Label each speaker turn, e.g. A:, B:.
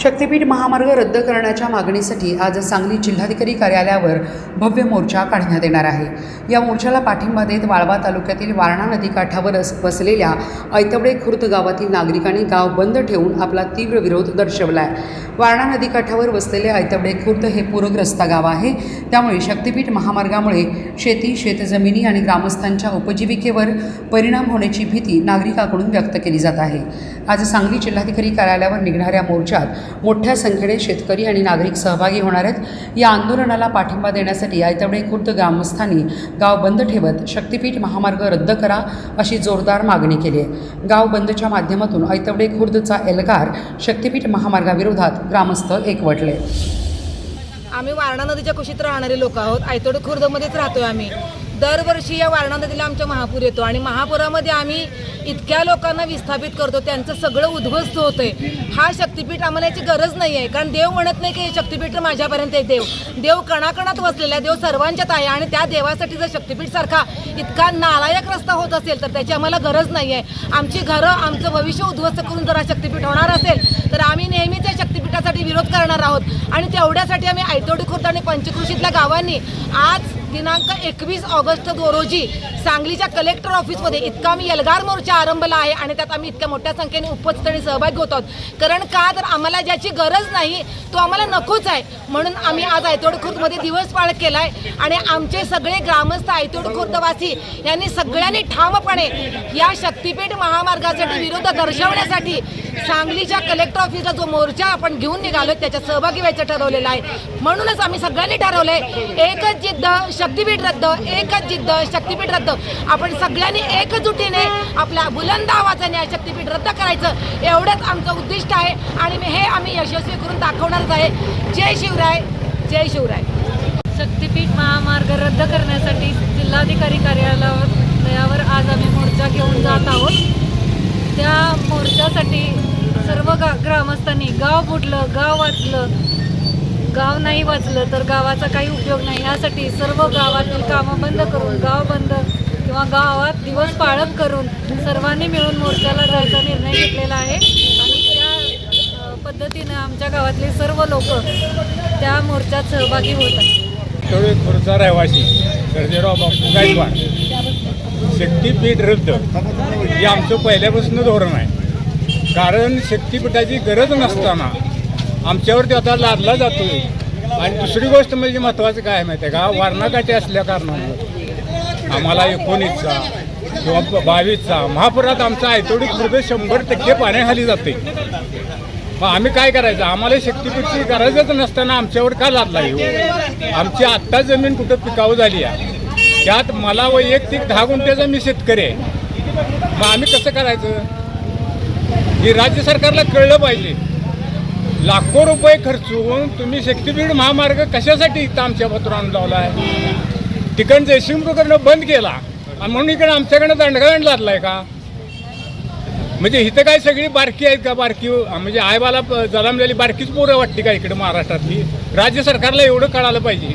A: शक्तीपीठ महामार्ग रद्द करण्याच्या मागणीसाठी आज सांगली जिल्हाधिकारी कार्यालयावर भव्य मोर्चा काढण्यात येणार आहे। या मोर्चाला पाठिंबा देत वाळवा तालुक्यातील वारणा नदीकाठावर वसलेल्या ऐतवडे खुर्द गावातील नागरिकांनी गाव बंद ठेवून आपला तीव्र विरोध दर्शवला आहे। वारणा नदीकाठावर वसलेले ऐतवडे खुर्द हे पूरग्रस्त गाव आहे, त्यामुळे शक्तीपीठ महामार्गामुळे शेती, शेतजमिनी आणि ग्रामस्थांच्या उपजीविकेवर परिणाम होण्याची भीती नागरिकांकडून व्यक्त केली जात आहे। आज सांगली जिल्हाधिकारी कार्यालयावर निघणाऱ्या मोर्चात मोठ्या संख्येने शेतकरी आणि नागरिक सहभागी होणार आहेत। या आंदोलनाला पाठिंबा देण्यासाठी ऐतवडे खुर्द ग्रामस्थांनी गाव बंद ठेवत शक्तीपीठ महामार्ग रद्द करा अशी जोरदार मागणी केली आहे। गाव बंदच्या माध्यमातून ऐतवडे खुर्दचा एल्गार शक्तीपीठ महामार्गाविरोधात ग्रामस्थ एकवटले।
B: आम्ही वारणा नदीच्या कुशीत राहणारे लोक आहोत। ऐतवडे खुर्दमध्येच राहतोय आम्ही। दरवर्षी या वारणा नदीला आमच्या महापूर येतो आणि महापुरामध्ये आम्ही इतक्या लोकांना विस्थापित करतो, त्यांचं सगळं उद्ध्वस्त होतंय। हा शक्तीपीठ आम्हाला याची गरज नाही आहे, कारण देव म्हणत नाही की शक्तीपीठ माझ्यापर्यंत आहे। देव कणाकणात वसलेला, देव सर्वांच्यात आहे आणि त्या देवासाठी जर शक्तीपीठ सारखा इतका नालायक रस्ता होत असेल तर त्याची आम्हाला गरज नाही आहे। आमची घरं, आमचं भविष्य उद्ध्वस्त करून जर हा शक्तीपीठ होणार असेल तर आम्ही नेहमीच या शक्तीपीठासाठी विरोध करणार आहोत आणि तेवढ्यासाठी आम्ही ऐतवडे खुर्द आणि पंचक्रोशीतल्या गावांनी आज दिनांक 21 ऑगस्ट रोजी सांगलीच्या कलेक्टर ऑफिसमध्ये इतका आम्ही एल्गार मोर्चा आरंभला आहे आणि त्यात आम्ही इतक्या मोठ्या संख्येने उपस्थित आणि सहभागी होत आहोत। कारण का तर आम्हाला ज्याची गरज नाही तो आम्हाला नकोच आहे, म्हणून आम्ही आज ऐतवडे खुर्दमध्ये दिवस पाळत केला आहे आणि आमचे सगळे ग्रामस्थ ऐतवडे खुर्दवासी यांनी सगळ्यांनी ठामपणे या शक्तीपीठ महामार्गासाठी विरोध दर्शवण्यासाठी सांगलीच्या कलेक्टर ऑफिसला जो मोर्चा आपण घेऊन निघालो त्याच्यात सहभागी व्हायचं ठरवलेलं आहे। म्हणूनच आम्ही सगळ्यांनी ठरवलंय एकच जिद्द शक्तीपीठ रद्द, एकच जिद्द शक्तीपीठ रद्द। आपण सगळ्यांनी एकजुटीने आपल्या बुलंद आवाजाने शक्तीपीठ रद्द करायचं एवढंच आमचं उद्दिष्ट आहे आणि हे आम्ही यशस्वी करून दाखवणारच आहे। जय शिवराय, जय शिवराय।
C: शक्तीपीठ महामार्ग रद्द करण्यासाठी जिल्हाधिकारी कार्यालयावर आज आम्ही मोर्चा घेऊन जात आहोत। त्या मोर्चासाठी सर्व ग्रामस्थांनी गाव बुडलं, गाव वाचलं, गाव नाही वाचलं तर गावाचा काही उपयोग नाही, यासाठी सर्व गावातील कामं बंद करून गाव बंद किंवा गावात दिवस पाळत करून सर्वांनी मिळून मोर्चाला जायचा निर्णय घेतलेला आहे आणि त्या पद्धतीनं आमच्या गावातले सर्व लोक त्या मोर्चात सहभागी होत आहेत।
D: ऐतवडे खुर्दचा रहिवासी सर्जेराव बापू गायकवाड, शक्तीपीठ रद्द हे आमचं पहिल्यापासून धोरण आहे। कारण शक्तीपीठाची गरज नसताना आमच्यावरती आता लादला जातोय आणि दुसरी गोष्ट म्हणजे महत्त्वाचं काय माहिती आहे का, वारणाकाठी असल्या कारणामुळे आम्हाला 19चा किंवा 22चा महापुरात आमचा ऐतवडे खुर्द 100% पाण्याखाली जाते। मग आम्ही काय करायचं, आम्हाला शक्तीपीठची गरजच नसताना आमच्यावर का लादला येऊ। आमची आत्ता जमीन कुठं पिकाऊ झाली आहे, त्यात मला वैयक्तिक 10 गुंठ्याचा मी शेतकरी आहे। मग आम्ही कसं करायचं हे राज्य सरकारला कळलं पाहिजे। लाखो रुपये खर्चून तुम्ही शक्तीपीठ महामार्ग कशासाठी इथं आमच्या पत्रानं लावला आहे, तिकडं जयसिंगपूरकडनं बंद केला आणि म्हणून इकडे आमच्याकडनं दंडगाण लादला आहे का? म्हणजे इथं काय सगळी बारकी आहेत का? बारकी म्हणजे आयबाला जन्मलेली बारकीच पोरं वाटते का इकडे महाराष्ट्रातली? राज्य सरकारला एवढं कळालं पाहिजे।